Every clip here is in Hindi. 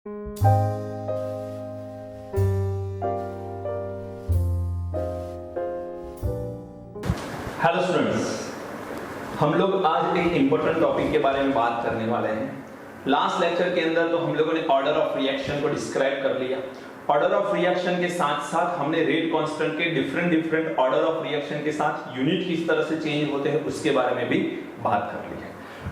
हेलो स्टूडेंट्स, हम लोग आज एक इंपॉर्टेंट टॉपिक के बारे में बात करने वाले हैं। लास्ट लेक्चर के अंदर तो हम लोगों ने ऑर्डर ऑफ रिएक्शन को डिस्क्राइब कर लिया। ऑर्डर ऑफ रिएक्शन के साथ साथ हमने रेट कांस्टेंट के डिफरेंट ऑर्डर ऑफ रिएक्शन के साथ यूनिट किस तरह से चेंज होते हैं उसके बारे में भी बात कर ली है।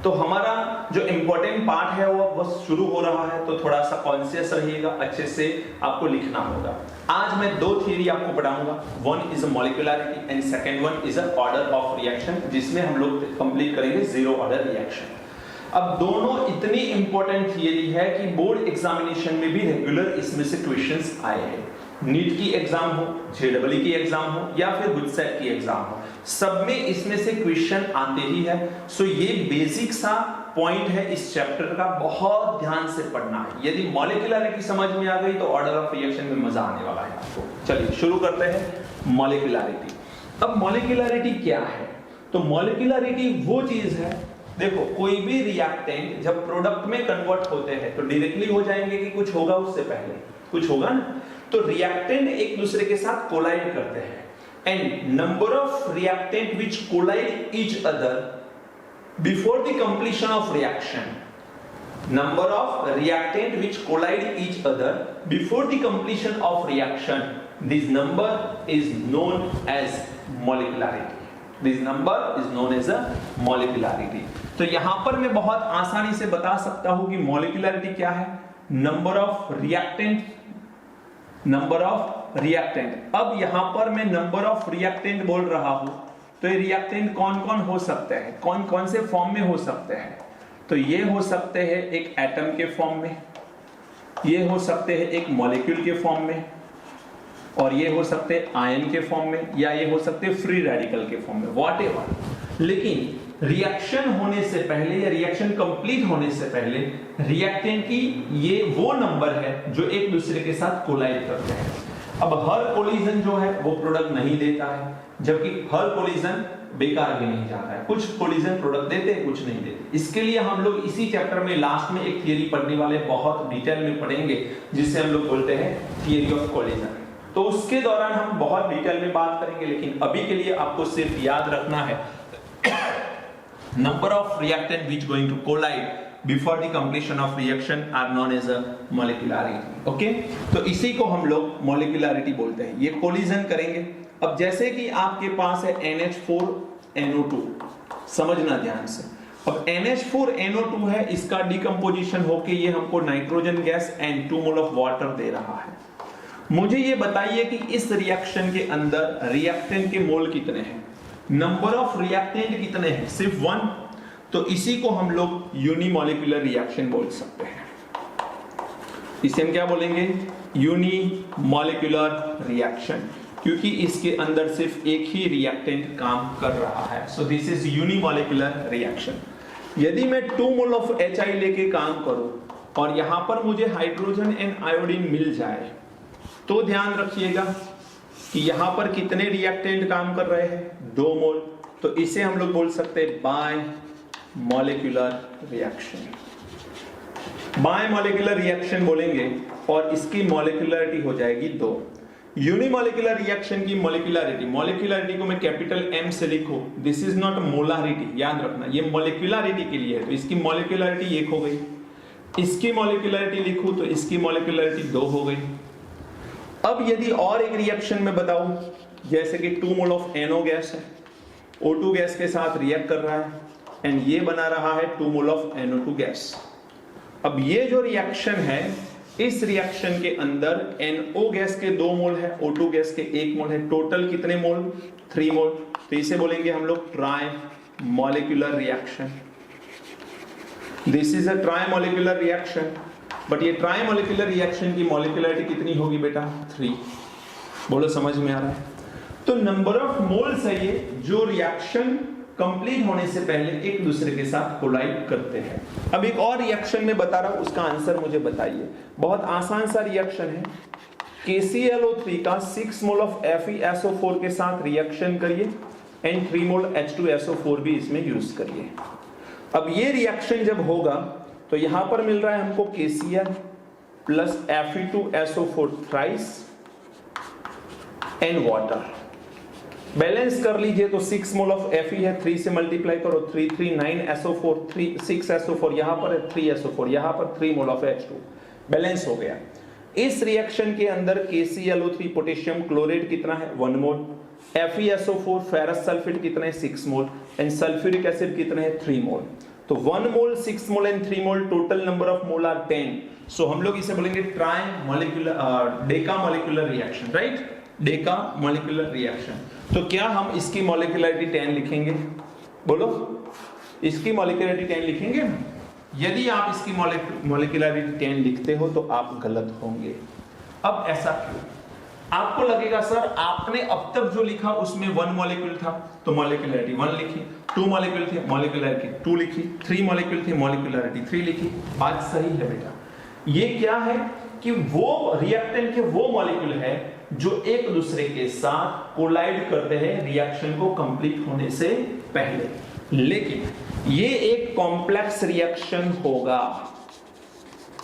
तो हमारा जो इंपॉर्टेंट पार्ट है वो बस शुरू हो रहा है, तो थोड़ा सा कॉन्शियस रहिएगा, अच्छे से आपको लिखना होगा। आज मैं दो थियरी आपको पढ़ाऊंगा। One is a molecularity and second one is a order of reaction, जिसमें हम लोग कंप्लीट करेंगे जीरो ऑर्डर रिएक्शन। अब दोनों इतनी इंपॉर्टेंट थियरी है कि बोर्ड एग्जामिनेशन में भी रेगुलर इसमें से क्वेश्चंस आए हैं। नीट की एग्जाम हो, जेडब्ल्यू की एग्जाम हो या फिर गुडसेट की एग्जाम हो, सब में इसमें से क्वेश्चन आते ही है। सो ये बेसिक सा पॉइंट है इस चैप्टर का, बहुत ध्यान से पढ़ना है। यदि मॉलिक्यूलरिटी समझ में आ गई तो ऑर्डर ऑफ रिएक्शन में मजा आने वाला है आपको। चलिए शुरू करते हैं मॉलिक्यूलरिटी। अब मॉलिक्यूलरिटी क्या है? तो मॉलिक्यूलरिटी वो चीज है, देखो कोई भी रिएक्टेंट जब प्रोडक्ट में कन्वर्ट होते हैं तो डायरेक्टली हो जाएंगे कि कुछ होगा उससे पहले कुछ होगा ना। तो रिएक्टेंट एक दूसरे के साथ कोलाइड करते हैं and number of reactant which collide each other before the completion of reaction, number of reactant which collide each other before the completion of reaction, this number is known as molecularity. This number is known as a molecularity. तो यहां पर मैं बहुत आसानी से बता सकता हूं कि मॉलिक्यूलरिटी क्या है। Number of reactant. अब यहां पर मैं नंबर ऑफ रिएक्टेंट बोल रहा हूं, तो ये रिएक्टेंट कौन कौन हो सकते हैं, कौन कौन से फॉर्म में हो सकते हैं? तो ये हो सकते हैं एक एटम के फॉर्म में, ये हो सकते हैं एक मॉलिक्यूल के फॉर्म में, और ये हो सकते हैं आयन के फॉर्म में, या ये हो सकते हैं फ्री रेडिकल के फॉर्म में, व्हाटएवर। लेकिन रिएक्शन होने से पहले या रिएक्शन कंप्लीट होने से पहले रिएक्टेंट की ये वो नंबर है जो एक दूसरे के साथ कोलाइड करते हैं। अब हर कोलिजन जो है वो प्रोडक्ट नहीं देता है, जबकि हर कोलिजन बेकार भी नहीं जाता है। कुछ कोलिजन प्रोडक्ट देते हैं, कुछ नहीं देते। इसके लिए हम लोग इसी चैप्टर में लास्ट में एक थियरी पढ़ने वाले, बहुत डिटेल में पढ़ेंगे, जिससे हम लोग बोलते हैं थियरी ऑफ कोलिजन। तो उसके दौरान हम बहुत डिटेल में बात करेंगे, लेकिन अभी के लिए आपको सिर्फ याद रखना है number of reactant which going to collide before the completion of reaction are known as a molecularity. Okay, तो इसी को हम लोग मॉलिक्यूलरिटी बोलते हैं। ये कोलिजन करेंगे। अब जैसे कि आपके पास है NH4NO2, समझना ध्यान से। अब NH4NO2 है, इसका डिकम्पोजिशन होके ये हमको nitrogen gas and 2 mole of water दे रहा है। मुझे ये बताइए कि इस रिएक्शन के अंदर रिएक्टेंट के मोल कितने हैं, नंबर ऑफ रिएक्टेंट कितने हैं? सिर्फ 1। तो इसी को हम लोग यूनिमॉलिक्यूलर रिएक्शन बोल सकते हैं। इसे हम क्या बोलेंगे? यूनिमॉलिक्यूलर रिएक्शन, क्योंकि इसके अंदर सिर्फ एक ही रिएक्टेंट काम कर रहा है। So this is unimolecular reaction. यदि मैं 2 मोल ऑफ HI लेके काम करूं और यहां पर मुझे हाइड्रोजन एंड आयोडीन मिल जाए, तो ध्यान रखिएगा कि यहां पर कितने रिएक्टेंट काम कर रहे हैं? 2 मोल। तो इसे हम लोग बोल सकते हैं bye molecular reaction. Bye molecular reaction बोलेंगे और इसकी मॉलिक्यूलरिटी हो जाएगी 2। यूनिमॉलिक्यूलर रिएक्शन की मॉलिक्यूलरिटी को मैं कैपिटल M से लिखूं, दिस इज नॉट मोलारिटी, याद रखना, ये मॉलिक्यूलरिटी के लिए है। तो इसकी मॉलिक्यूलरिटी 1 हो गई। इसकी मॉलिक्यूलरिटी लिखूं तो इसकी मॉलिक्यूलरिटी 2 हो गई। अब यदि और एक रिएक्शन में बताऊं, जैसे कि 2 मोल ऑफ NO गैस है, O2 गैस के साथ रिएक्ट कर रहा है एंड ये बना रहा है 2 मोल ऑफ NO2 गैस। अब ये जो रिएक्शन है, इस रिएक्शन के अंदर NO गैस के 2 मोल है, O2 गैस के 1 मोल है, टोटल कितने मोल? 3 मोल। तो इसे बोलेंगे हम लोग try molecular reaction. This is a try molecular reaction. But ये ट्राई मॉलिक्यूलर रिएक्शन की मॉलिक्यूलरिटी कितनी होगी बेटा? 3। बोलो समझ में आ रहा है? तो नंबर ऑफ मोल्स है ये जो रिएक्शन कंप्लीट होने से पहले एक दूसरे के साथ कोलाइड करते हैं। अब एक और रिएक्शन में बता रहा हूं, उसका आंसर मुझे बताइए। बहुत आसान सा रिएक्शन है। KClO3 का 6 मोल ऑफ FeSO4 के साथ रिएक्शन करिए एंड 3 मोल H2SO4 भी इसमें यूज करिए। अब ये रिएक्शन जब होगा तो यहां पर मिल रहा है हमको KCl plus Fe2SO4 thrice and water. Balance कर लीजिए तो 6 मोल ऑफ Fe है, 3 से मल्टीप्लाई करो 3 3 9 SO4 3 6 SO4 यहां पर है, 3 SO4 यहां पर, 3 मोल ऑफ H2 बैलेंस हो गया। इस रिएक्शन के अंदर KClO3 पोटेशियम क्लोराइड कितना है 1 मोल, FeSO4 फेरस सल्फेट कितना है 6 मोल एंड सल्फ्यूरिक एसिड कितना है 3 मोल। तो 1 mole 6 mole and 3 mole total number of mole are 10। So हम लोग इसे बोलेंगे tri molecular deca molecular reaction, right, deca molecular reaction. तो क्या हम इसकी मॉलिक्यूलरिटी 10 लिखेंगे, बोलो इसकी मॉलिक्यूलरिटी 10 लिखेंगे? यदि आप इसकी मॉलिक्यूलरिटी 10 लिखते हो तो आप गलत होंगे। अब ऐसा क्यों? आपको लगेगा सर आपने अब तक जो लिखा उसमें 1 मॉलिक्यूल था तो मॉलिक्यूलरिटी 1 लिखी, 2 मॉलिक्यूल थे मॉलिक्यूलरिटी 2 लिखी, 3 मॉलिक्यूल थे मॉलिक्यूलरिटी 3 लिखी। बात सही है बेटा। ये क्या है कि वो रिएक्टेंट के वो मॉलिक्यूल है जो एक दूसरे के साथ कोलाइड करते हैं रिएक्शन को कंप्लीट होने से पहले, लेकिन ये एक कॉम्प्लेक्स रिएक्शन होगा।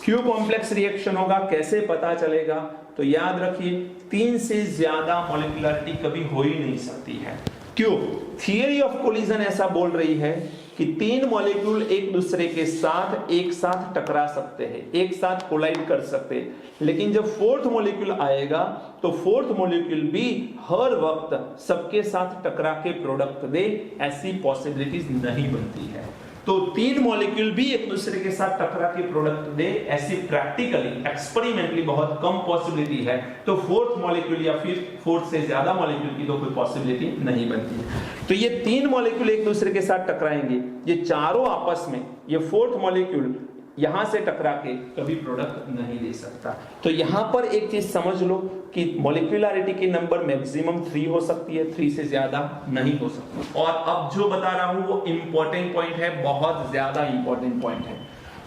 क्यों कॉम्प्लेक्स रिएक्शन होगा, कैसे पता चलेगा? तो याद रखिए 3 से ज्यादा मॉलिक्यूलरिटी कभी हो ही नहीं सकती है। क्यों? थियरी ऑफ कोलिजन ऐसा बोल रही है कि 3 मॉलिक्यूल एक दूसरे के साथ एक साथ टकरा सकते हैं, एक साथ कोलाइड कर सकते हैं, लेकिन जब 4th मॉलिक्यूल आएगा तो 4th मॉलिक्यूल भी हर वक्त सबके साथ टकरा के प्रोडक्ट दे, ऐसी पॉसिबिलिटीज नहीं बनती है। तो 3 मॉलिक्यूल भी एक दूसरे के साथ टकरा के प्रोडक्ट दे, ऐसी प्रैक्टिकली एक्सपेरिमेंटली बहुत कम पॉसिबिलिटी है। तो 4th मॉलिक्यूल या फिर 4th से ज्यादा मॉलिक्यूल की तो कोई पॉसिबिलिटी नहीं बनती है। तो ये 3 मॉलिक्यूल एक दूसरे के साथ टकराएंगे, ये चारों आपस में, ये 4th मॉलिक्यूल यहां से टकरा के कभी प्रोडक्ट नहीं दे सकता। तो यहां पर एक चीज समझ लो कि मॉलिक्यूलरिटी की नंबर मैक्सिमम 3 हो सकती है, 3 से ज्यादा नहीं हो सकती। और अब जो बता रहा हूं वो इंपॉर्टेंट पॉइंट है, बहुत ज्यादा इंपॉर्टेंट पॉइंट है।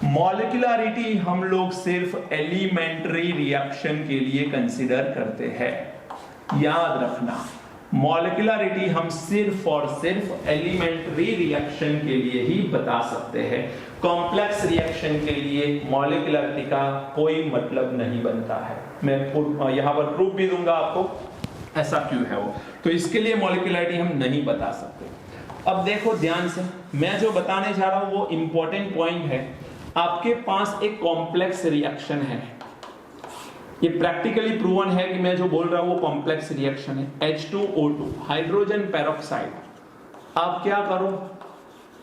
मॉलिक्यूलरिटी हम लोग सिर्फ एलिमेंट्री रिएक्शन के लिए कंसीडर करते हैं, याद रखना। मॉलिक्यूलरिटी हम सिर्फ और सिर्फ एलिमेंट्री रिएक्शन के लिए ही बता सकते हैं। कॉम्प्लेक्स रिएक्शन के लिए मॉलिक्यूलरिटी का कोई मतलब नहीं बनता है। मैं यहां पर प्रूफ भी दूंगा आपको ऐसा क्यों है वो। तो इसके लिए मॉलिक्यूलरिटी हम नहीं बता सकते। अब देखो ध्यान से, मैं जो बताने जा रहा हूं वो इंपॉर्टेंट पॉइंट है। आपके पास एक कॉम्प्लेक्स रिएक्शन है, ये प्रैक्टिकली प्रूवन है कि मैं जो बोल रहा हूं वो कॉम्प्लेक्स रिएक्शन है। H2O2 हाइड्रोजन पेरोक्साइड, आप क्या करो,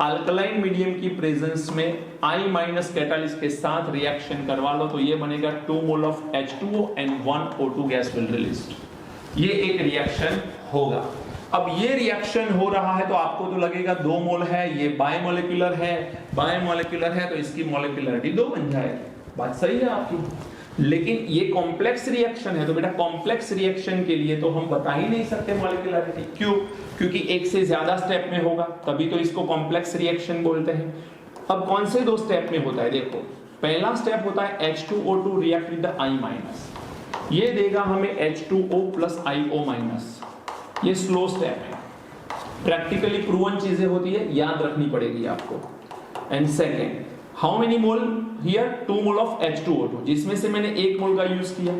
अल्कलाइन मीडियम की प्रेजेंस में I- कैटालिस्ट के साथ रिएक्शन करवा लो तो ये बनेगा 2 mole of H2O and 1 O2 gas will released. ये एक रिएक्शन होगा। अब ये रिएक्शन हो रहा है तो आपको तो लगेगा 2 मोल है, ये बायमोलिक्यूलर है, बायमोलिक्यूलर है तो इसकी मॉलिक्यूलरिटी 2 बन जाएगी। बात सही है आपकी। लेकिन ये कॉम्प्लेक्स रिएक्शन है तो बेटा कॉम्प्लेक्स रिएक्शन के लिए तो हम बता ही नहीं सकते मॉलिक्यूलरिटी। क्यों? क्योंकि एक से ज्यादा स्टेप में होगा, तभी तो इसको कॉम्प्लेक्स रिएक्शन बोलते हैं। अब कौन से 2 स्टेप में होता है? देखो, पहला स्टेप होता है H2O2 रिएक्ट विद I-, ये देगा हमें H2O प्लस IO-, ये स्लो स्टेप है, प्रैक्टिकली प्रूवन चीजें होती है, याद रखनी पड़ेगी आपको। And second, how many mole here? 2 mole of H2O2, जिसमें से मैंने 1 मोल का यूज किया,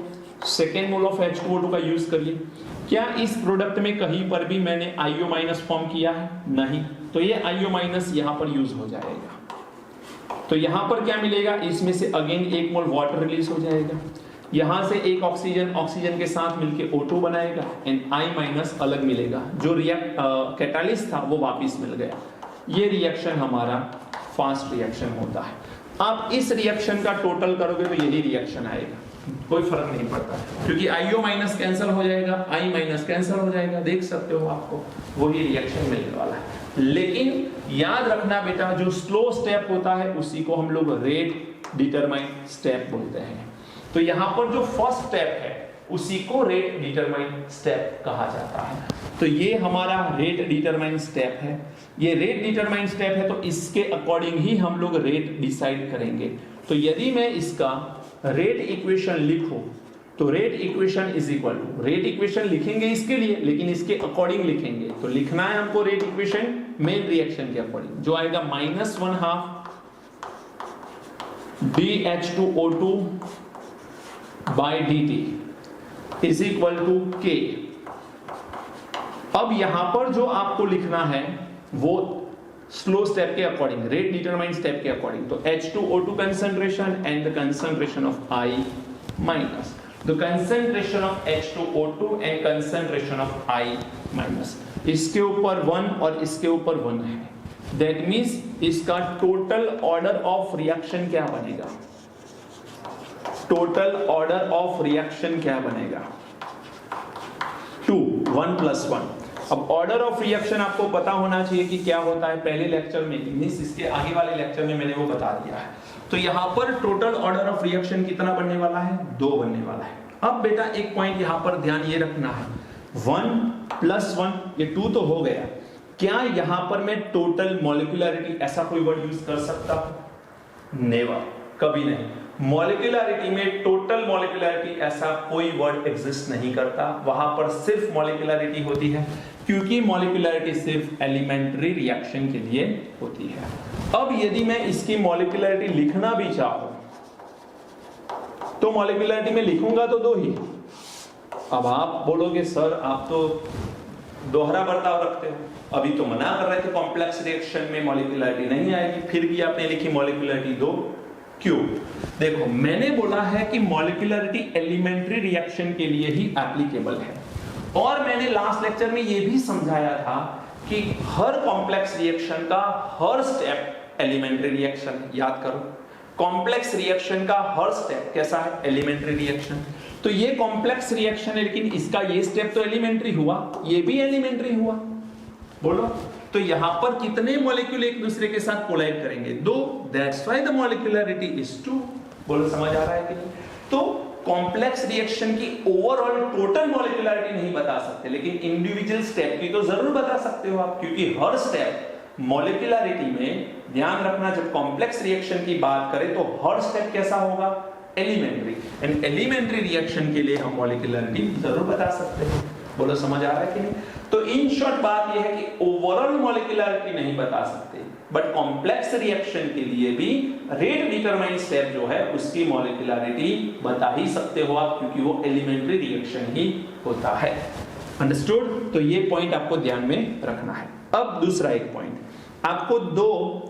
सेकेंड मोल ऑफ H2O2 का यूज करिए। क्या इस प्रोडक्ट में कहीं पर भी मैंने IO- फॉर्म किया है? नहीं, तो ये IO- यहां पर यूज हो जाएगा। तो यहां पर क्या मिलेगा? इसमें से अगेन 1 मोल वाटर रिलीज हो जाएगा, यहां से एक ऑक्सीजन के साथ मिलके O2 बनाएगा एंड I- अलग मिलेगा, जो कैटालिस्ट था वो वापिस मिल गया। ये रिएक्शन हमारा फास्ट रिएक्शन होता है। आप इस रिएक्शन का टोटल करोगे तो यही रिएक्शन आएगा, कोई फर्क नहीं पड़ता, क्योंकि IO- कैंसिल हो जाएगा, I- कैंसिल हो जाएगा, देख सकते हो आपको वही रिएक्शन मिलने वाला है। लेकिन याद रखना बेटा, जो स्लो स्टेप होता है उसी को हम लोग रेट डिटरमाइन स्टेप बोलते हैं। तो यहां पर जो फर्स्ट स्टेप है उसी को रेट डिटरमाइन स्टेप कहा जाता है। तो ये हमारा रेट डिटरमाइन स्टेप है। ये रेट डिटरमाइन स्टेप है तो इसके अकॉर्डिंग ही हम लोग रेट डिसाइड करेंगे। तो यदि मैं इसका रेट इक्वेशन लिखूं तो rate equation is equal to, rate equation लिखेंगे इसके लिए लेकिन इसके अकॉर्डिंग लिखेंगे। तो लिखना है हमको रेट इक्वेशन मेन रिएक्शन के अकॉर्डिंग, जो आएगा -1/2 DH2O2 by dt is equal to k। अब यहां पर जो आपको लिखना है वो स्लो स्टेप के अकॉर्डिंग, रेट डिटरमाइन स्टेप के अकॉर्डिंग। तो H2O2 concentration and the concentration of I minus the concentration of H2O2 and concentration of I minus, इसके ऊपर 1 और इसके ऊपर 1 है। दैट मींस इसका टोटल ऑर्डर ऑफ रिएक्शन क्या बनेगा? टोटल ऑर्डर ऑफ रिएक्शन क्या बनेगा? 2 1 + 1। अब ऑर्डर ऑफ रिएक्शन आपको पता होना चाहिए कि क्या होता है। पहले लेक्चर में, मींस इसके आगे वाले लेक्चर में मैंने वो बता दिया है। तो यहां पर टोटल ऑर्डर ऑफ रिएक्शन कितना बनने वाला है? 2 बनने वाला है। अब बेटा एक पॉइंट यहां पर ध्यान ये रखना है, 1 + 1 ये 2 तो हो गया। क्या यहां पर मैं टोटल मॉलिक्यूलरिटी ऐसा कोई वर्ड यूज कर सकता हूं? नेवर, कभी नहीं। मॉलिक्यूलरिटी में टोटल मॉलिक्यूलरिटी ऐसा कोई वर्ड एग्जिस्ट नहीं करता। वहां पर सिर्फ मॉलिक्यूलरिटी होती है, क्योंकि मॉलिक्यूलरिटी सिर्फ एलिमेंट्री रिएक्शन के लिए होती है। अब यदि मैं इसकी मॉलिक्यूलरिटी लिखना भी चाहूं तो मॉलिक्यूलरिटी में लिखूंगा तो 2 ही। अब आप बोलोगे सर आप तो दोहरा बर्ताव रखते हो, अभी तो मना कर रहे थे कॉम्प्लेक्स रिएक्शन में मॉलिक्यूलरिटी नहीं आएगी, फिर भी आपने लिखी मॉलिक्यूलरिटी 2, क्यों? देखो मैंने बोला है कि मॉलिक्यूलरिटी एलिमेंट्री रिएक्शन के लिए ही एप्लीकेबल है, और मैंने लास्ट लेक्चर में यह भी समझाया था कि हर कॉम्प्लेक्स रिएक्शन का हर स्टेप एलिमेंट्री रिएक्शन। याद करो, कॉम्प्लेक्स रिएक्शन का हर स्टेप कैसा है? Elementary reaction. तो ये कॉम्प्लेक्स रिएक्शन है, लेकिन इसका ये स्टेप तो एलिमेंट्री हुआ, ये भी एलिमेंट्री हुआ। बोलो तो यहां पर कितने मॉलिक्यूल एक दूसरे के साथ कोलाइड करेंगे? 2। That's why the molecularity is 2। बोलो समझ आ रहा है कि नहीं? तो कॉम्प्लेक्स रिएक्शन की ओवरऑल टोटल मॉलिक्यूलरिटी नहीं बता सकते, लेकिन इंडिविजुअल स्टेप की तो जरूर बता सकते हो आप, क्योंकि हर स्टेप मॉलिक्यूलरिटी में ध्यान रखना, जब कॉम्प्लेक्स रिएक्शन की बात करें तो हर स्टेप कैसा होगा? एलिमेंट्री। एंड एलिमेंट्री रिएक्शन के लिए हम मॉलिक्यूलरिटी जरूर बता सकते हैं। बोलो समझ आ रहा है कि नहीं? तो इन शॉर्ट बात यह है कि ओवरऑल मॉलिक्यूलरिटी नहीं बता सकते, बट कॉम्प्लेक्स रिएक्शन के लिए भी रेट डिटरमाइन स्टेप जो है उसकी मॉलिक्यूलरिटी बता ही सकते हो आप, क्योंकि वो एलिमेंट्री रिएक्शन ही होता है। अंडरस्टूड? तो ये पॉइंट आपको ध्यान में रखना है। अब दूसरा एक पॉइंट, आपको 2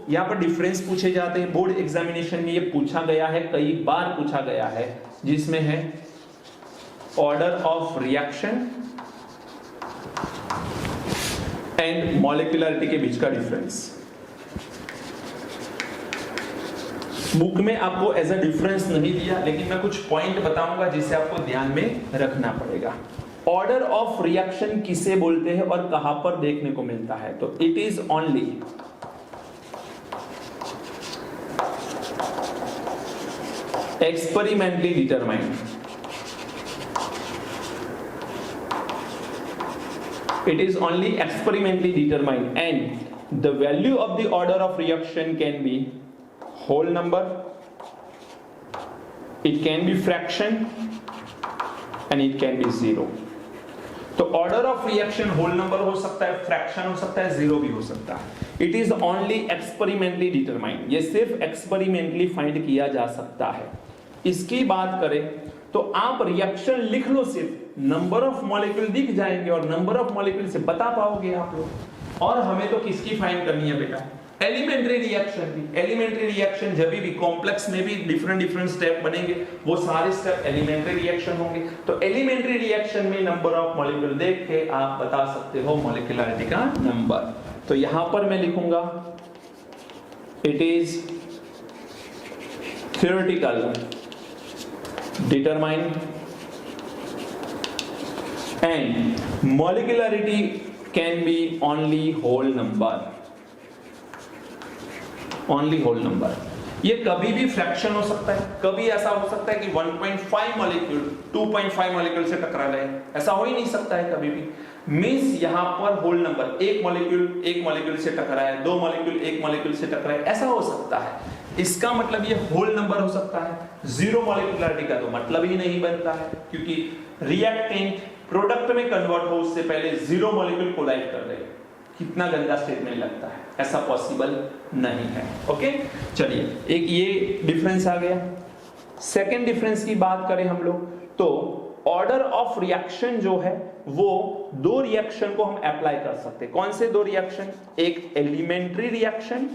यहां पर डिफरेंस पूछे जाते हैं। बोर्ड एग्जामिनेशन में ये पूछा गया है, कई बार पूछा गया है, जिसमें है order of reaction and molecularity के बीच का डिफरेंस। बुक में आपको एज अ डिफरेंस नहीं दिया, लेकिन मैं कुछ पॉइंट बताऊंगा जिसे आपको ध्यान में रखना पड़ेगा। ऑर्डर ऑफ रिएक्शन किसे बोलते हैं और कहां पर देखने को मिलता है? तो it is only experimentally determined. It is only experimentally determined, and the value of the order of reaction can be whole number, it can be fraction, and it can be 0. तो order of reaction whole number हो सकता है, फ्रैक्शन हो सकता है, 0 भी हो सकता है। It is only experimentally determined, ये सिर्फ एक्सपेरिमेंटली फाइंड किया जा सकता है। इसकी बात करें तो आप रिएक्शन लिख लो, सिर्फ नंबर ऑफ मॉलिक्यूल दिख जाएंगे और नंबर ऑफ मॉलिक्यूल से बता पाओगे आप लोग। और हमें तो किसकी फाइंड करनी है बेटा? एलिमेंट्री रिएक्शन की। एलिमेंट्री रिएक्शन जब भी कॉम्प्लेक्स में भी डिफरेंट स्टेप बनेंगे, वो सारे स्टेप एलिमेंट्री रिएक्शन होंगे। तो एलिमेंट्री रिएक्शन में नंबर ऑफ मॉलिक्यूल देख के आप बता सकते हो मॉलिक्यूलरिटी का नंबर। तो यहां पर मैं लिखूंगा it is theoretical determine and molecularity can be only whole number, only whole number। ये कभी भी फ्रैक्शन हो सकता है, कभी ऐसा हो सकता है कि 1.5 मॉलिक्यूल 2.5 मॉलिक्यूल से टकरा जाए, ऐसा हो ही नहीं सकता है कभी भी। मींस यहां पर होल नंबर, एक मॉलिक्यूल से टकराए, 2 मॉलिक्यूल एक मॉलिक्यूल से टकराए, ऐसा हो सकता है। इसका मतलब ये होल नंबर हो सकता है। 0 मॉलिक्यूलरिटी का तो मतलब ही नहीं बनता है, क्योंकि रिएक्टेंट प्रोडक्ट में कन्वर्ट हो उससे पहले 0 मॉलिक्यूल कोलाइड कर रहे हैं। कितना गंदा स्टेटमेंट लगता है, ऐसा पॉसिबल नहीं है। ओके, चलिए एक ये डिफरेंस आ गया। सेकेंड डिफरेंस की बात करें हम लोग तो ऑर्डर ऑफ रिएक्शन जो है वो दो रिएक्शन को हम अप्लाई कर सकते हैं। कौन से दो रिएक्शन? एक elementary reaction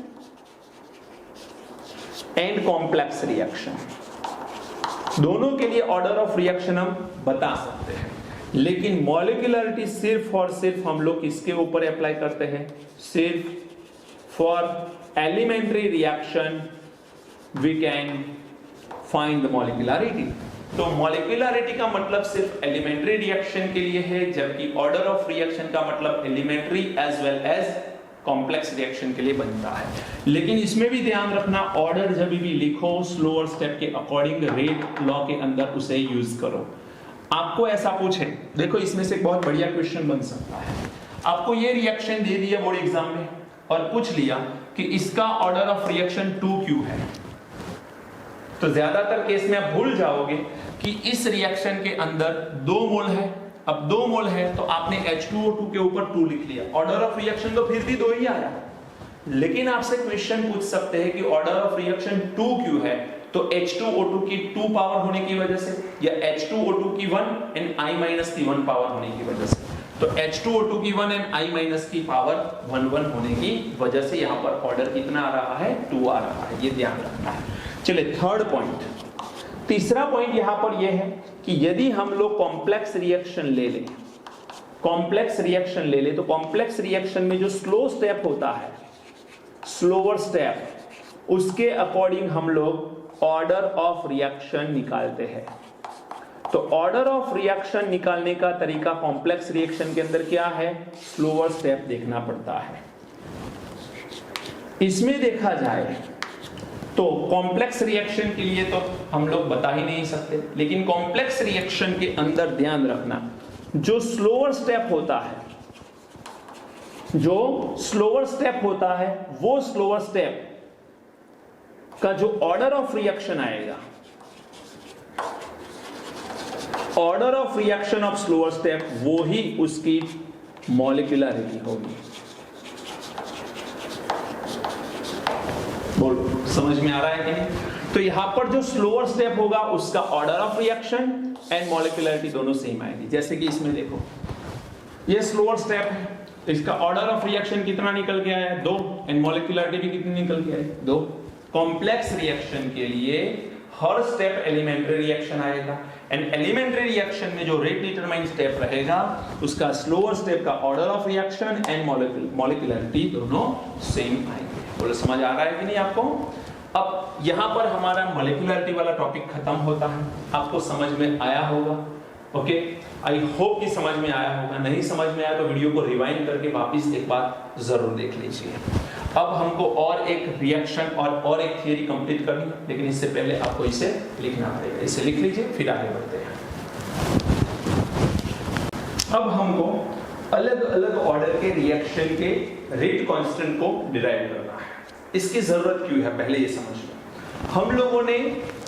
and complex reaction. दोनों के लिए ऑर्डर ऑफ रिएक्शन हम बता सकते हैं, लेकिन मॉलिक्यूलरिटी सिर्फ और सिर्फ हम लोग किसके ऊपर अप्लाई करते हैं? सिर्फ for elementary reaction we can find the molecularity. तो मॉलिक्यूलरिटी का मतलब सिर्फ एलिमेंट्री रिएक्शन के लिए है, जबकि ऑर्डर ऑफ रिएक्शन का मतलब elementary as well as complex reaction के लिए बनता है। लेकिन इसमें भी ध्यान रखना, ऑर्डर जब भी लिखो स्लोअर स्टेप के अकॉर्डिंग रेट लॉ के अंदर उसे यूज करो। आपको ऐसा पूछे, देखो इसमें से एक बहुत बढ़िया क्वेश्चन बन सकता है। आपको ये रिएक्शन दे दिया बोर्ड एग्जाम में और पूछ लिया कि इसका ऑर्डर ऑफ रिएक्शन 2Q है, तो ज्यादातर केस में आप भूल जाओगे कि इस रिएक्शन के अंदर 2 मोल है। अब 2 मोल है तो आपने H2O2 के ऊपर 2 लिख लिया, ऑर्डर ऑफ रिएक्शन तो फिर भी 2 ही आया। लेकिन आपसे क्वेश्चन पूछ सकते हैं कि ऑर्डर ऑफ रिएक्शन 2Q है, तो H2O2 की 2 पावर होने की वजह से, या H2O2 की 1 एंड I माइनस की 1 पावर होने की वजह से, तो H2O2 की 1 एंड I माइनस की पावर 1 होने की वजह से यहां पर ऑर्डर कितना आ रहा है? 2 आ रहा है। ये ध्यान रखना है। चलिए थर्ड पॉइंट, तीसरा पॉइंट यहां पर यह है कि यदि हम लोग कॉम्प्लेक्स रिएक्शन ले लें, कॉम्प्लेक्स रिएक्शन ले ले तो कॉम्प्लेक्स रिएक्शन में जो स्लो स्टेप होता है, स्लोअर स्टेप, उसके अकॉर्डिंग हम लोग ऑर्डर ऑफ रिएक्शन निकालते हैं। तो ऑर्डर ऑफ रिएक्शन निकालने का तरीका कॉम्प्लेक्स रिएक्शन के अंदर क्या है? स्लोअर स्टेप देखना पड़ता है। इसमें देखा जाए तो कॉम्प्लेक्स रिएक्शन के लिए तो हम लोग बता ही नहीं सकते, लेकिन कॉम्प्लेक्स रिएक्शन के अंदर ध्यान रखना, जो स्लोअर स्टेप होता है, जो स्लोअर स्टेप होता है, वो स्लोअर स्टेप का जो ऑर्डर ऑफ रिएक्शन आएगा, order of reaction of slower step, वो ही उसकी मॉलिक्यूलरिटी होगी। बोलो समझ में आ रहा है कि नहीं? तो यहां पर जो स्लोअर स्टेप होगा उसका order of reaction and molecularity दोनों सेम आएगी। जैसे कि इसमें देखो, ये स्लोअर स्टेप है, इसका ऑर्डर ऑफ रिएक्शन कितना निकल के आया? 2 एंड मॉलिक्यूलरिटी भी कितनी निकल के आई? 2। कॉम्प्लेक्स रिएक्शन के लिए हर स्टेप एलिमेंट्री रिएक्शन आएगा, एंड एलिमेंट्री रिएक्शन में जो रेट डिटरमाइन स्टेप रहेगा उसका स्लोअर स्टेप का order of reaction and molecularity दोनों सेम आएंगे। बोलो समझ आ रहा है कि नहीं आपको? अब यहां पर हमारा मॉलिक्यूलरिटी वाला टॉपिक खत्म होता है। आपको समझ में आया होगा? ओके, आई होप कि समझ में आया होगा। नहीं समझ में आया तो वीडियो को रिवाइंड करके वापस एक बार जरूर देख लीजिए। अब हमको और एक रिएक्शन और एक थियरी कंप्लीट करनी है, लेकिन इससे पहले आपको इसे लिखना पड़ेगा। इसे लिख लीजिए, फिर आगे बढ़ते हैं। अब हमको अलग अलग ऑर्डर के रिएक्शन के रेट कांस्टेंट को डिराइव करना है। इसकी जरूरत क्यों है पहले ये समझ लो। हम लोगों ने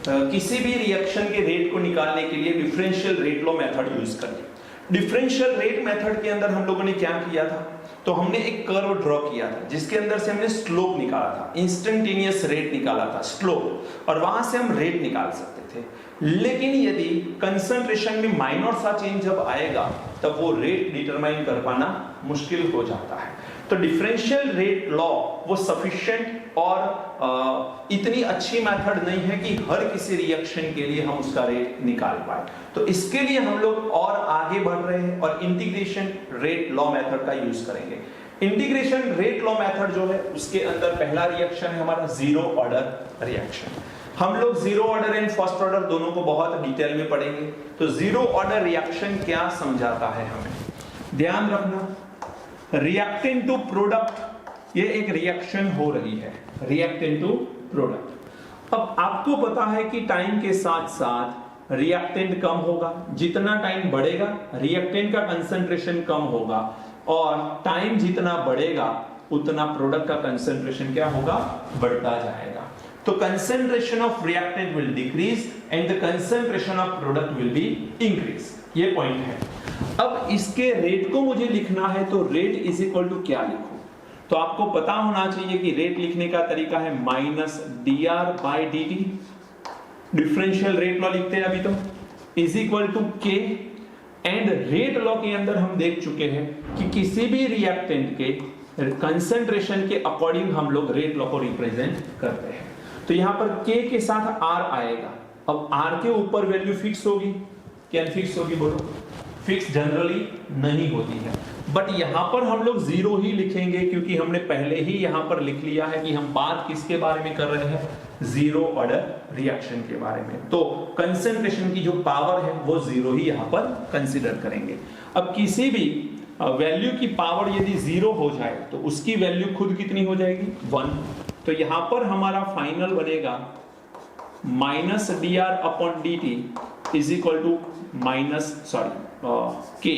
किसी भी रिएक्शन के रेट को निकालने के लिए differential rate law method use कर लिया। डिफरेंशियल रेट मेथड के अंदर हम लोगों ने क्या किया था? तो हमने एक कर्व ड्रॉ किया था जिसके अंदर से हमने स्लोप निकाला था, इंस्टेंटेनियस रेट निकाला था, स्लोप, और वहां से हम रेट निकाल सकते थे। लेकिन यदि कंसंट्रेशन में माइनर सा चेंज जब आएगा तब वो रेट डिटरमाइन कर पाना मुश्किल हो जाता है। तो डिफरेंशियल रेट लॉ वो सफिशिएंट और इतनी अच्छी मेथड नहीं है कि हर किसी रिएक्शन के लिए हम उसका रेट निकाल पाए। तो इसके लिए हम लोग और आगे बढ़ रहे हैं और इंटीग्रेशन रेट लॉ मेथड का यूज करेंगे। इंटीग्रेशन रेट लॉ मेथड जो है उसके अंदर पहला रिएक्शन है हमारा जीरो ऑर्डर रिएक्शन। हम लोग zero order and first order दोनों को बहुत डिटेल में पढ़ेंगे। तो जीरो ऑर्डर रिएक्शन क्या समझाता है हमें, ध्यान रखना। रिएक्टेंट टू प्रोडक्ट, ये एक रिएक्शन हो रही है, रिएक्टेंट टू प्रोडक्ट। अब आपको पता है कि टाइम के साथ साथ रिएक्टेंट कम होगा, जितना टाइम बढ़ेगा रिएक्टेंट का कंसंट्रेशन कम होगा, और टाइम जितना बढ़ेगा उतना प्रोडक्ट का कंसंट्रेशन क्या होगा, बढ़ता जाएगा। तो concentration of reactant will decrease and the concentration of product will be increase. ये पॉइंट है। अब इसके रेट को मुझे लिखना है तो रेट इज इक्वल टू क्या लिखूं? तो आपको पता होना चाहिए कि रेट लिखने का तरीका है minus dr by dt। Differential rate law लिखते हैं अभी तो, is equal to k, and rate law के अंदर हम देख चुके हैं कि किसी भी रिएक्टेंट के कंसंट्रेशन के अकॉर्डिंग हम लोग रेट लॉ को रिप्रेजेंट करते हैं। तो यहां पर के के साथ आर आएगा। अब आर के ऊपर वैल्यू फिक्स होगी, क्या फिक्स होगी बोलो? फिक्स जनरली नहीं होती है, बट यहां पर हम लोग जीरो ही लिखेंगे क्योंकि हमने पहले ही यहां पर लिख लिया है कि हम बात किसके बारे में कर रहे हैं, जीरो ऑर्डर रिएक्शन के बारे में। तो कंसंट्रेशन की जो पावर है वो जीरो ही यहां पर कंसीडर करेंगे। अब किसी भी वैल्यू की पावर यदि जीरो हो जाए तो उसकी वैल्यू खुद कितनी हो जाएगी, 1। तो यहां पर हमारा फाइनल बनेगा minus d r upon d t is equal to k.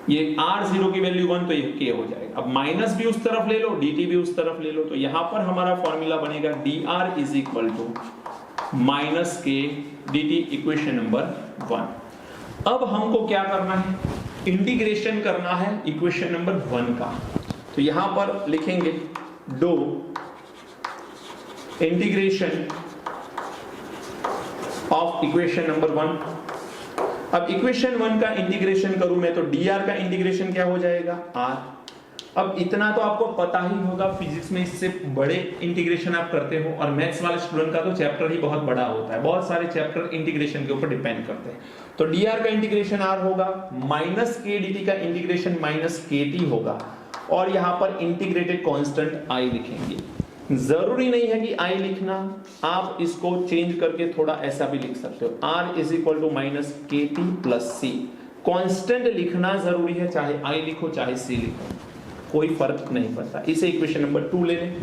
ये आर जीरो की वैल्यू 1 तो ये के हो जाएगा। अब माइनस भी उस तरफ ले लो, डी टी भी उस तरफ ले लो, तो यहां पर हमारा फॉर्मूला बनेगा d r is equal to minus k d t, equation number 1। अब हमको क्या करना है, इंटीग्रेशन करना है इक्वेशन नंबर 1 का। तो यहां पर लिखेंगे do integration of equation number 1। अब इक्वेशन 1 का इंटीग्रेशन करूं मैं तो dr का इंटीग्रेशन क्या हो जाएगा, r। अब इतना तो आपको पता ही होगा, फिजिक्स में इससे बड़े इंटीग्रेशन आप करते हो, और मैथ्स वाले स्टूडेंट का तो चैप्टर ही बहुत बड़ा होता है, बहुत सारे चैप्टर इंटीग्रेशन के ऊपर डिपेंड करते हैं। तो dr का इंटीग्रेशन r होगा, माइनस के dt का इंटीग्रेशन माइनस kt होगा, और यहां पर इंटीग्रेटेड कांस्टेंट i लिखेंगे। जरूरी नहीं है कि i लिखना, आप इसको चेंज करके थोड़ा ऐसा भी लिख सकते हो, r is equal to minus k t plus c. Constant लिखना जरूरी है, चाहे i लिखो चाहे c लिखो, कोई फर्क नहीं पड़ता। इसे इक्वेशन नंबर 2 ले लें,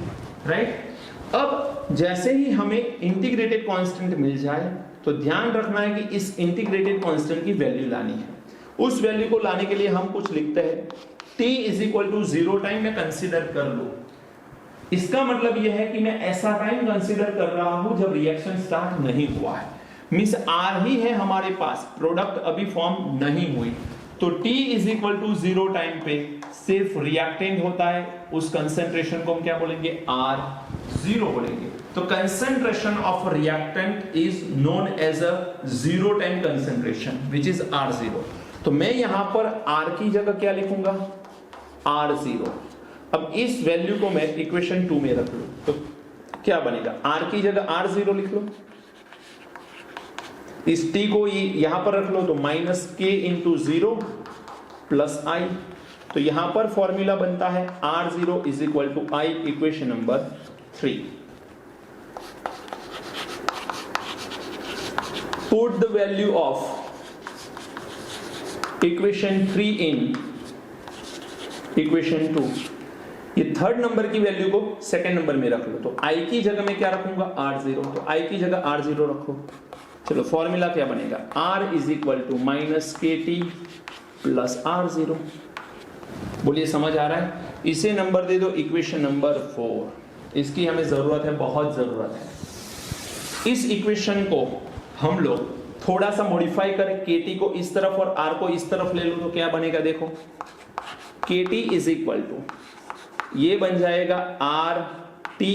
राइट। अब जैसे ही हमें इंटीग्रेटेड कांस्टेंट मिल जाए तो ध्यान रखना है कि इस इंटीग्रेटेड कांस्टेंट की वैल्यू लानी है। उस वैल्यू को लाने के लिए हम कुछ लिखते हैं, t is equal to 0 time में कंसीडर कर लो। इसका मतलब यह है कि मैं ऐसा टाइम कंसीडर कर रहा हूं जब रिएक्शन स्टार्ट नहीं हुआ है, मींस आर ही है हमारे पास, प्रोडक्ट अभी फॉर्म नहीं हुई। तो t is equal to 0 time पे सिर्फ रिएक्टेंट होता है, उस कंसंट्रेशन को हम क्या बोलेंगे, R0 बोलेंगे। तो concentration of reactant is known as a 0 time concentration which is R0। तो मैं यहां पर R की जगह क्या लिखूंगा, R0। अब इस वैल्यू को मैं इक्वेशन 2 में रख लूं तो क्या बनेगा, R की जगह R0 लिख लो, इस t को यहां पर रख लो तो माइनस के इंटू 0 प्लस i। तो यहां पर फॉर्मूला बनता है R0 is equal to i, equation number 3। Put the value of equation 3 in equation 2। ये थर्ड नंबर की वैल्यू को सेकंड नंबर में रख लो, तो i की जगह में क्या रखूंगा, R0। तो i की जगह R0 रखो। चलो फॉर्मूला क्या बनेगा, r is equal to minus k t plus R0। बोलिए समझ आ रहा है? इसे नंबर दे दो इक्वेशन नंबर 4। इसकी हमें जरूरत है, बहुत जरूरत है। इस इक्वेशन को हम लोग थोड़ा सा मॉडिफाई करें, के टी को इस तरफ और r को इस तरफ ले लो तो क्या बनेगा, देखो के टी इज इक्वल टू, ये बन जाएगा आर टी,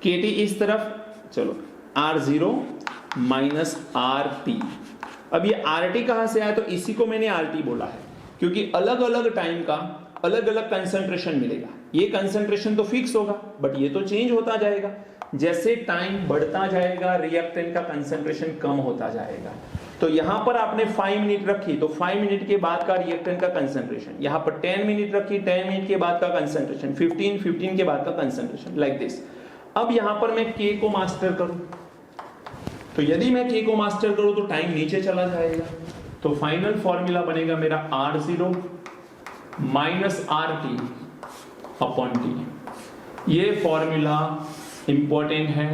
के टी इस तरफ, चलो R0 माइनस आर टी। अब ये आर टी कहां से आया, तो इसी को मैंने आर टी बोला है क्योंकि अलग अलग टाइम का अलग अलग कंसंट्रेशन मिलेगा। ये कंसंट्रेशन तो फिक्स होगा बट ये तो चेंज होता जाएगा, जैसे टाइम बढ़ता जाएगा रिएक्टेंट का कंसंट्रेशन कम होता जाएगा। तो यहां पर आपने 5 मिनट रखी तो 5 मिनट के बाद का रिएक्टेंट का कंसंट्रेशन, यहां पर 10 मिनट रखी 10 मिनट के बाद का कंसंट्रेशन, 15 के बाद का कंसंट्रेशन, लाइक दिस। अब यहां पर मैं के को मास्टर करूं तो यदि मैं के को मास्टर करूं तो टाइम नीचे चला जाएगा। तो फाइनल फॉर्मूला बनेगा मेरा R0 minus R T upon T. ये फॉर्मूला इंपॉर्टेंट है,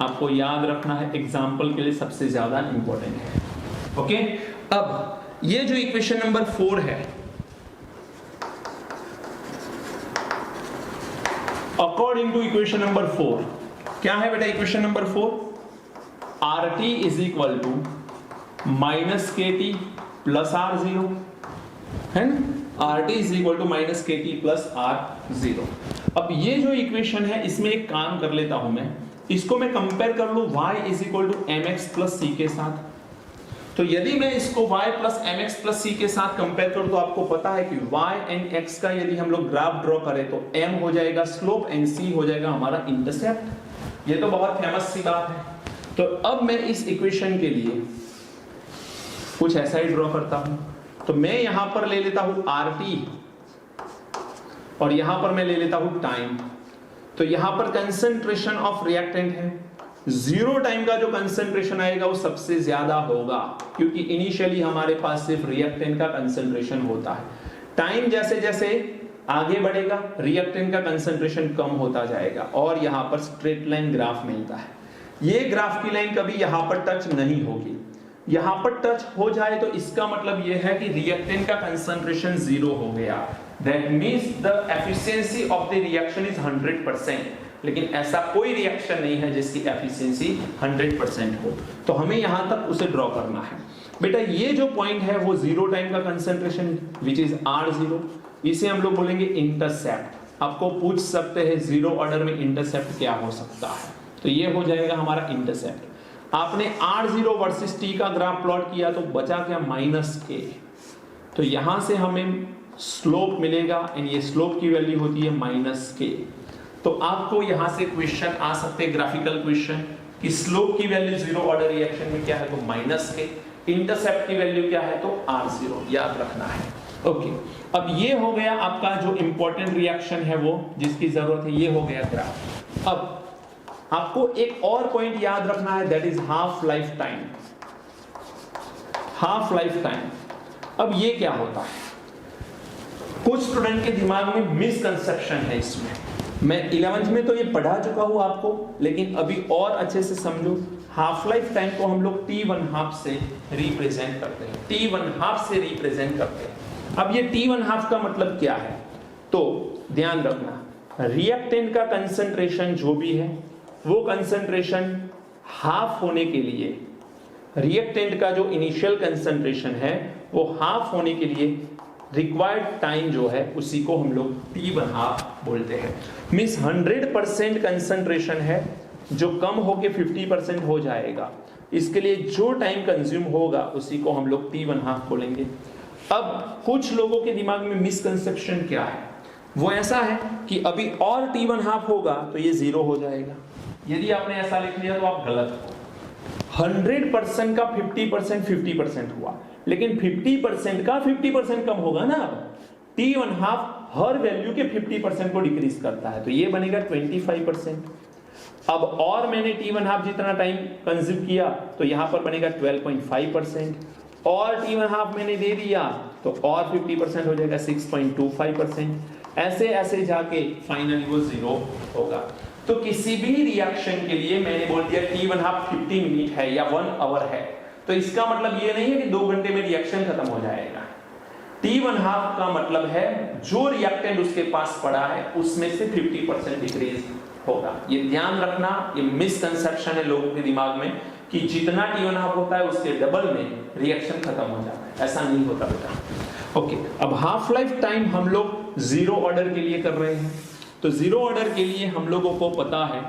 आपको याद रखना है, एग्जाम्पल के लिए सबसे ज्यादा इंपॉर्टेंट है। ओके, अब ये जो इक्वेशन नंबर 4 है, अकॉर्डिंग टू इक्वेशन नंबर 4 क्या है बेटा, equation number 4 r t is equal to minus k t plus R0 है ना, r t is equal to minus k t plus R0। अब ये जो इक्वेशन है इसमें एक काम कर लेता हूं मैं, इसको मैं कंपेयर कर लूं y is equal to m x plus c के साथ, तो यदि मैं इसको y plus m x plus c के साथ कंपेयर करूं तो आपको पता है कि y एंड x का यदि हम लोग ग्राफ ड्रॉ करें तो m हो जाएगा स्लोप एंड c हो जाएगा हमारा इंटरसेप्ट। ये तो बहुत फेमस सी बात है। तो अब मैं इस इक्वेशन के लिए कुछ ऐसा ही ड्रॉ करता हूं, तो मैं यहां पर ले लेता हूं RT और यहां पर मैं ले लेता हूं टाइम। तो यहां पर कंसंट्रेशन ऑफ रिएक्टेंट है, जीरो टाइम का जो कंसंट्रेशन आएगा वो सबसे ज्यादा होगा, क्योंकि इनिशियली हमारे पास सिर्फ रिएक्टेंट का कंसंट्रेशन होता है। टाइम जैसे जैसे आगे बढ़ेगा रिएक्टेंट का कंसंट्रेशन कम होता जाएगा और यहां पर स्ट्रेट लाइन ग्राफ मिलता है। ये ग्राफ की लाइन कभी यहां पर टच नहीं होगी, यहां पर टच हो जाए तो इसका मतलब यह है कि रिएक्टेंट का कंसंट्रेशन जीरो हो गया। That means the efficiency of the reaction is 100%। लेकिन ऐसा कोई रिएक्शन नहीं है जिसकी एफिशिएंसी 100% हो, तो हमें यहां तक उसे ड्रॉ करना है। बेटा ये जो पॉइंट है वो जीरो टाइम का कंसंट्रेशन विच इज R0, इसे हम लोग बोलेंगे इंटरसेप्ट। आपको पूछ सकते हैं जीरो ऑर्डर में इंटरसेप्ट क्या हो सकता है, तो ये हो जाएगा हमारा इंटरसेप्ट। आपने R0 वर्सेस T का ग्राफ प्लॉट किया तो बचा क्या -k, तो यहां से हमें स्लोप मिलेगा एंड ये स्लोप की वैल्यू होती है -k। तो आपको यहां से क्वेश्चन आ सकते हैं, ग्राफिकल क्वेश्चन, कि स्लोप की वैल्यू जीरो ऑर्डर रिएक्शन में क्या है तो -k, इंटरसेप्ट की वैल्यू क्या है तो R0, याद रखना है। ओके, अब ये हो गया आपका जो इंपॉर्टेंट रिएक्शन है वो जिसकी जरूरत है, ये हो गया ग्राफ। अब आपको एक और पॉइंट याद रखना है, that is half life time. Half life time, अब ये क्या होता है, कुछ स्टूडेंट के दिमाग में मिसकंसेप्शन है इसमें। मैं 11th में तो ये पढ़ा चुका हूं आपको, लेकिन अभी और अच्छे से समझो। हाफ लाइफ टाइम को हम लोग T1/2 से रिप्रेजेंट करते हैं, T1/2 से रिप्रेजेंट करते हैं। अब ये T1/2 का मतलब क्या है, तो ध्यान रखना रिएक्टेंट का कंसंट्रेशन जो भी है वो कंसंट्रेशन हाफ होने के लिए, रिएक्टेंट का जो इनिशियल कंसंट्रेशन है वो हाफ होने के लिए रिक्वायर्ड टाइम जो है उसी को हम लोग T1/2 बोलते हैं। मींस 100% कंसंट्रेशन है जो कम होके 50% हो जाएगा, इसके लिए जो टाइम कंज्यूम होगा उसी को हम लोग T1/2 बोलेंगे। अब कुछ लोगों के दिमाग में मिसकंसेप्शन क्या है, वो ऐसा है कि अभी और T1/2 होगा तो ये जीरो हो जाएगा। यदि आपने ऐसा लिख लिया तो आप गलत हो। 100% का 50% हुआ, लेकिन 50% का 50% कम होगा ना। T1/2 हर वैल्यू के 50% को डिक्रीज करता है, तो ये बनेगा 25%। अब और मैंने T1/2 जितना टाइम कंज्यूम किया तो यहां पर बनेगा 12.5%, और T1/2 मैंने दे दिया तो और 50% हो जाएगा 6.25%। ऐसे ऐसे जाके फाइनली वो जीरो होगा। तो किसी भी रिएक्शन के लिए मैंने बोल दिया T1/2 50 मिनट है या 1 आवर है, तो इसका मतलब ये नहीं है कि 2 घंटे में रिएक्शन खत्म हो जाएगा। T1/2 का मतलब है जो रिएक्टेंट उसके पास पड़ा है उसमें से 50% डिक्रीज होगा। ये ध्यान रखना, ये मिसकंसेप्शन है लोगों के दिमाग में कि जितना T1/2 होता है उसके डबल में रिएक्शन खत्म हो जाता है, ऐसा नहीं होता बेटा। ओके, अब हाफ लाइफ टाइम हम लोग जीरो ऑर्डर के लिए कर रहे हैं, तो जीरो ऑर्डर के लिए हम लोगों को पता है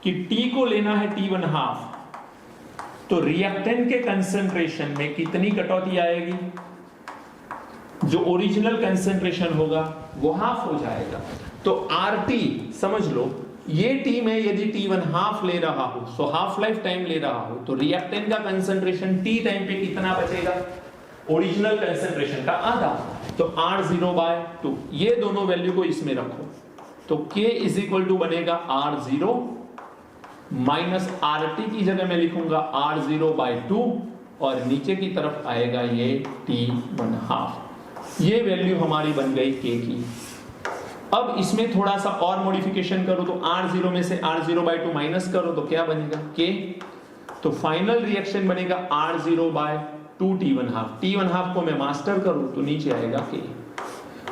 कि T को लेना है T1/2, तो रिएक्टेंट के कंसंट्रेशन में कितनी कटौती आएगी, जो ओरिजिनल कंसंट्रेशन होगा वो हाफ हो जाएगा। तो RT समझ लो, ये T में यदि T1/2 ले रहा हूं, सो हाफ लाइफ टाइम ले रहा हूं, तो रिएक्टेंट का कंसंट्रेशन T टाइम पे कितना बचेगा, ओरिजिनल कंसंट्रेशन का आधा, तो R0/2। ये दोनों वैल्यू को इसमें रखो, तो K इज इक्वल टू बनेगा R0 माइनस RT की जगह मैं लिखूंगा R0/2 और नीचे की तरफ आएगा ये T1/2। ये वैल्यू हमारी बन गई K की। अब इसमें थोड़ा सा और मॉडिफिकेशन करो, तो R0 में से R0/2 माइनस करो तो क्या बनेगा K, तो फाइनल रिएक्शन बनेगा R0/2 T1/2। T1/2 को मैं मास्टर करूं तो नीचे आएगा K।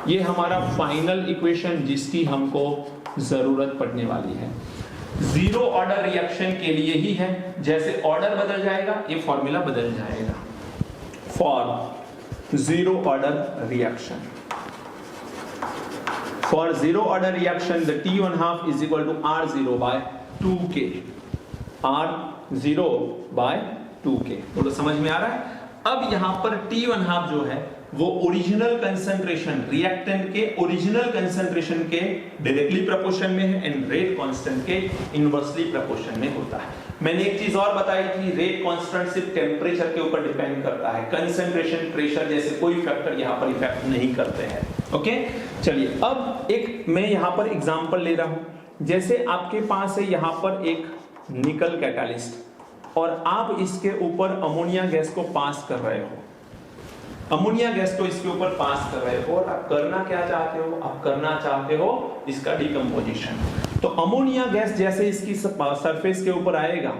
ये हमारा फाइनल इक्वेशन जिसकी हमको जरूरत पड़ने वाली है। जीरो ऑर्डर रिएक्शन के लिए ही है, जैसे ऑर्डर बदल जाएगा ये फॉर्मूला बदल जाएगा। For zero order reaction, for zero order reaction the T1/2 is equal to R0/2K। R0/2K। बोलो समझ में आ रहा है? अब यहां पर T1/2 जो है वो ओरिजिनल कंसंट्रेशन, रिएक्टेंट के ओरिजिनल कंसंट्रेशन के डायरेक्टली प्रोपोर्शन में है एंड रेट कांस्टेंट के इनवर्सली प्रोपोर्शन में होता है। मैंने एक चीज और बताई थी, रेट कांस्टेंट सिर्फ टेम्परेचर के ऊपर डिपेंड करता है, कंसंट्रेशन, प्रेशर जैसे कोई फैक्टर यहां पर इफेक्ट नहीं करते हैं। ओके, चलिए अब एक मैं यहां पर एग्जांपल ले रहा हूं। जैसे आपके पास है यहां पर एक निकल कैटालिस्ट और आप इसके ऊपर अमोनिया गैस को पास कर रहे हो, अमोनिया गैस को इसके ऊपर पास कर रहे हो और आप करना क्या चाहते हो? आप करना चाहते हो इसका डिकम्पोजिशन। तो अमोनिया गैस जैसे इसकी सरफेस के ऊपर आएगा,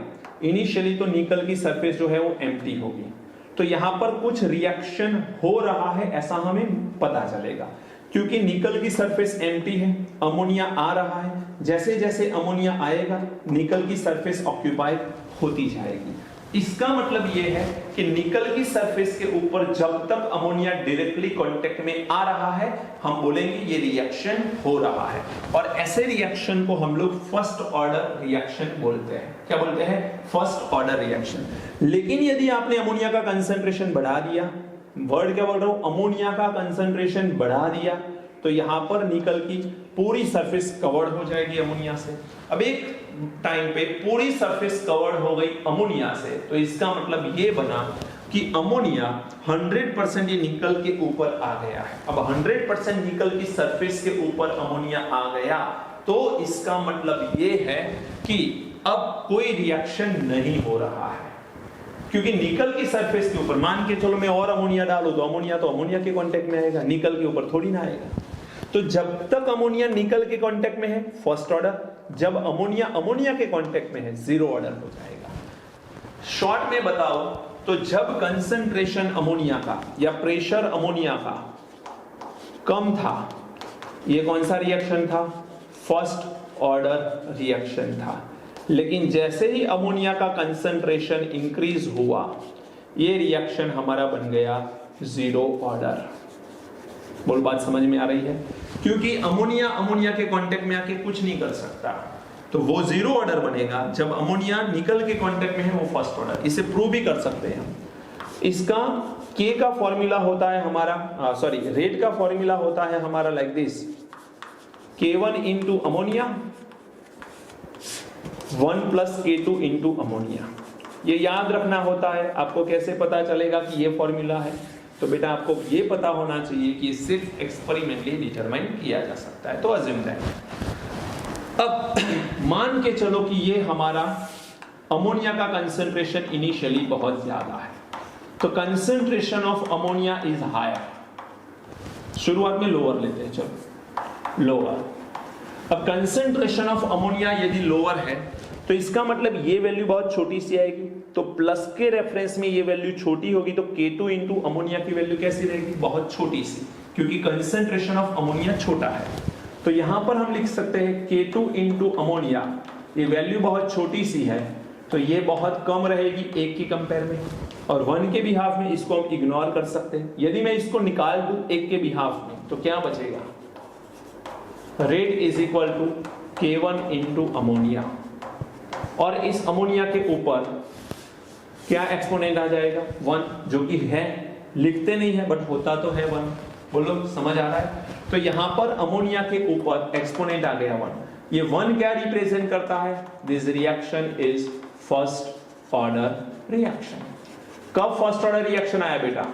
इनिशियली तो निकल की सरफेस जो है वो एम्प्टी होगी, तो यहां पर कुछ रिएक्शन हो रहा है ऐसा हमें पता चलेगा, क्योंकि निकल की सरफेस एम्प्टी है, अमोनिया आ रहा है, जैसे जैसे अमोनिया आएगा निकल की सरफेस ऑक्यूपाई होती जाएगी। इसका मतलब यह है कि निकल की सरफेस के ऊपर जब तक अमोनिया डायरेक्टली कांटेक्ट में आ रहा है हम बोलेंगे ये रिएक्शन हो रहा है, और ऐसे रिएक्शन को हम लोग फर्स्ट ऑर्डर रिएक्शन बोलते हैं। क्या बोलते हैं? First order reaction. लेकिन यदि आपने अमोनिया का कंसंट्रेशन बढ़ा दिया, वर्ड क्या बोल रहा हूं, अमोनिया का कंसंट्रेशन बढ़ा दिया, तो यहां पर निकल की पूरी सरफेस कवर्ड हो जाएगी अमोनिया से। अब एक टाइम पे पूरी सरफेस कवर्ड हो गई अमोनिया से, तो इसका मतलब ये बना कि अमोनिया 100% ये निकल के ऊपर आ गया है। अब 100% निकल की सरफेस के ऊपर अमोनिया आ गया, तो इसका मतलब ये है कि अब कोई रिएक्शन नहीं हो रहा है, क्योंकि निकल की सरफेस के ऊपर मान के चलो मैं और अमोनिया डालूं तो अमोनिया के कांटेक्ट में आएगा, निकल के ऊपर थोड़ी ना आएगा। तो जब तक अमोनिया निकल के कांटेक्ट में है फर्स्ट ऑर्डर, जब अमोनिया के कांटेक्ट में है जीरो ऑर्डर हो जाएगा। शॉर्ट में बताओ तो जब कंसंट्रेशन अमोनिया का या प्रेशर अमोनिया का कम था, ये कौन सा रिएक्शन था? फर्स्ट ऑर्डर रिएक्शन था। लेकिन जैसे ही अमोनिया का कंसंट्रेशन इंक्रीज हुआ, ये रिएक्शन हमारा बन गया जीरो ऑर्डर। बोल बात समझ में आ रही है? क्योंकि अमोनिया के कांटेक्ट में आके कुछ नहीं कर सकता, तो वो जीरो ऑर्डर बनेगा। जब अमोनिया निकल के कांटेक्ट में है वो फर्स्ट ऑर्डर। इसे प्रूव भी कर सकते हैं हम। इसका के का फॉर्मूला होता है हमारा, रेट का फॉर्मूला होता है हमारा like this, K1 into ammonia 1 plus K2 into ammonia. ये याद रखना होता है। आपको कैसे पता चलेगा कि ये फॉर्मूला है? तो बेटा आपको ये पता होना चाहिए कि सिर्फ एक्सपेरिमेंटली डिटरमाइन किया जा सकता है। तो अज्यूम दैट। अब मान के चलो कि ये हमारा अमोनिया का कंसंट्रेशन इनिशियली बहुत ज्यादा है, तो concentration of ammonia is higher. शुरुआत में लोअर लेते हैं, चलो लोअर। अब कंसंट्रेशन ऑफ अमोनिया यदि लोअर है तो इसका मतलब ये वैल्यू बहुत छोटी सी आएगी, तो प्लस के रेफरेंस में ये वैल्यू छोटी होगी, तो K2 इंटू अमोनिया की वैल्यू कैसी रहेगी? बहुत छोटी सी, क्योंकि कंसंट्रेशन ऑफ अमोनिया छोटा है। तो यहां पर हम लिख सकते हैं K2 इंटू अमोनिया, ये वैल्यू बहुत छोटी सी है, तो ये बहुत कम रहेगी 1 की कंपेयर में, और 1 के बिहाफ में इसको हम इग्नोर कर सकते हैं। यदि मैं इसको निकाल दूं 1 के बिहाफ में, तो क्या बचेगा? Rate is equal to K1 into ammonia, और इस अमोनिया के ऊपर क्या एक्सपोनेंट आ जाएगा? 1, जो कि है, लिखते नहीं है बट होता तो है 1। बोलो समझ आ रहा है? तो यहां पर अमोनिया के ऊपर एक्सपोनेंट आ गया 1। ये 1 क्या रिप्रेजेंट करता है? This reaction is first order reaction. कब फर्स्ट ऑर्डर रिएक्शन आया बेटा?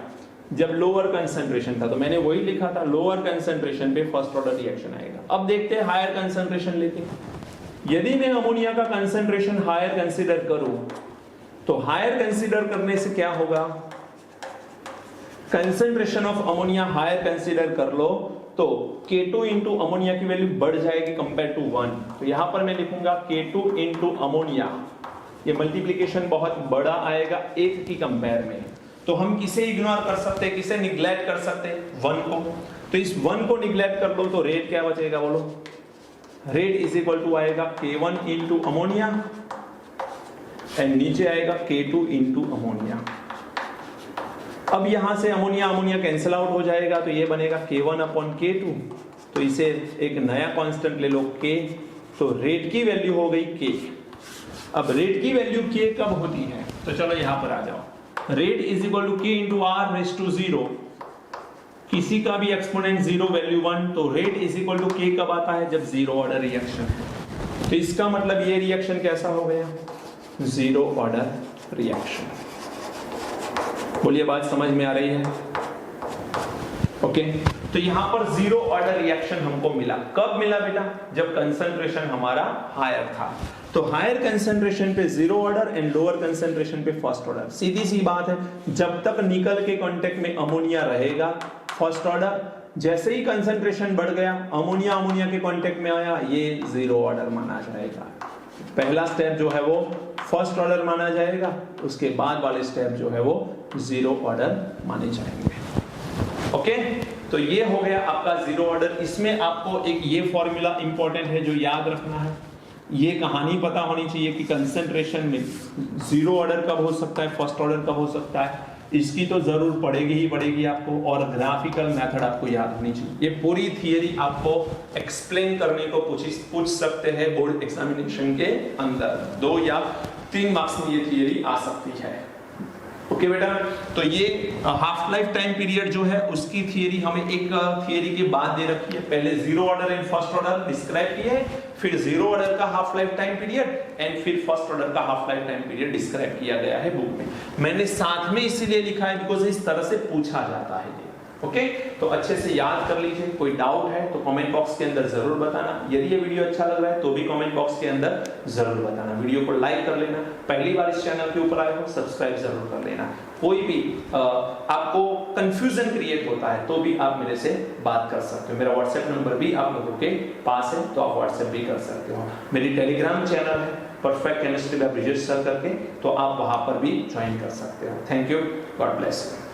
जब लोअर कंसंट्रेशन था, तो मैंने वही लिखा था, लोअर कंसंट्रेशन पे फर्स्ट ऑर्डर रिएक्शन आएगा। अब देखते हैं हायर कंसंट्रेशन लेके। यदि मैं अमोनिया का कंसंट्रेशन हायर कंसीडर करूं, तो हायर कंसीडर करने से क्या होगा? Concentration of ammonia higher consider कर लो तो K2 इंटू अमोनिया की वैल्यू बढ़ जाएगी कंपेयर टू 1। तो यहां पर मैं लिखूंगा K2 इंटू अमोनिया, ये मल्टीप्लीकेशन बहुत बड़ा आएगा 1 की कंपेयर में। तो हम किसे इग्नोर कर सकते हैं, किसे निग्लेक्ट कर सकते हैं? 1 को। तो इस 1 को निग्लेक्ट कर लो तो रेट क्या बचेगा? बोलो रेट इज इक्वल टू आएगा K1 इंटू अमोनिया एंड नीचे आएगा K2 इंटू अमोनिया। अब यहां से अमोनिया कैंसिल आउट हो जाएगा, तो ये बनेगा K1 अपॉन K2। तो इसे एक नया कांस्टेंट ले लो K, तो रेट की वैल्यू हो गई K। अब रेट की वैल्यू k कब होती है, तो चलो यहां पर आ जाओ, rate is equal to k into r raise to 0, किसी का भी एक्सपोनेंट 0 वैल्यू 1, तो rate is equal to k कब आता है, जब जीरो ऑर्डर रिएक्शन है। तो इसका मतलब ये रिएक्शन कैसा हो गया, जीरो ऑर्डर रिएक्शन। बोलिए बात समझ में आ रही है? ओके, तो यहां पर जीरो ऑर्डर रिएक्शन हमको मिला, कब मिला बेटा, जब कंसंट्रेशन हमारा हायर था। तो हायर कंसंट्रेशन पे zero order and lower concentration पे फर्स्ट ऑर्डर, सीधी सी बात है, जब तक निकल के कांटेक्ट में अमोनिया रहेगा फर्स्ट ऑर्डर, जैसे ही कंसंट्रेशन बढ़ गया अमोनिया के कांटेक्ट में आया, ये जीरो ऑर्डर माना जाएगा। पहला स्टेप जो है वो फर्स्ट ऑर्डर माना जाएगा, उसके बाद वाले स्टेप जो है वो जीरो ऑर्डर माने जाएंगे। ओके, तो ये हो गया आपका जीरो ऑर्डर। इसमें आपको एक ये फॉर्मूला इंपॉर्टेंट है जो याद रखना है, ये कहानी पता होनी चाहिए कि कंसंट्रेशन में जीरो ऑर्डर कब हो सकता है, फर्स्ट ऑर्डर कब हो सकता है, इसकी तो जरूर पड़ेगी ही पड़ेगी आपको, और ग्राफिकल मेथड आपको याद होनी चाहिए। ये पूरी थियरी आपको एक्सप्लेन करने को पूछ सकते हैं बोर्ड एग्जामिनेशन के अंदर, 2 या 3 मार्क्स में ये थियरी आ सकती है। ओके बेटा, तो ये हाफ लाइफ टाइम पीरियड जो है उसकी थियरी हमें एक थियरी के बाद दे रखी है, पहले zero order and first order describe किया है, फिर जीरो ऑर्डर का half life time period and फिर फर्स्ट ऑर्डर का half life time period describe किया गया है बुक में। मैंने साथ में इसीलिए लिखा है बिकॉज इस तरह से पूछा जाता है ये। ओके, तो अच्छे से याद कर लीजिए, कोई डाउट है तो कमेंट बॉक्स के अंदर जरूर बताना, यदि ये वीडियो अच्छा लग रहा है तो भी कमेंट बॉक्स के अंदर जरूर बताना, वीडियो को लाइक कर लेना, पहली बार इस चैनल के ऊपर आए हो सब्सक्राइब जरूर कर लेना। कोई भी आपको कंफ्यूजन क्रिएट होता है तो भी आप मेरे से बात कर सकते हो, मेरा व्हाट्सएप नंबर भी आप लोगों के पास है तो आप व्हाट्सएप भी कर सकते हो। मेरी टेलीग्राम चैनल है परफेक्ट केमिस्ट्री लैब रजिस्टर करके, तो आप वहां पर भी ज्वाइन कर सकते हो। Thank you, God bless you.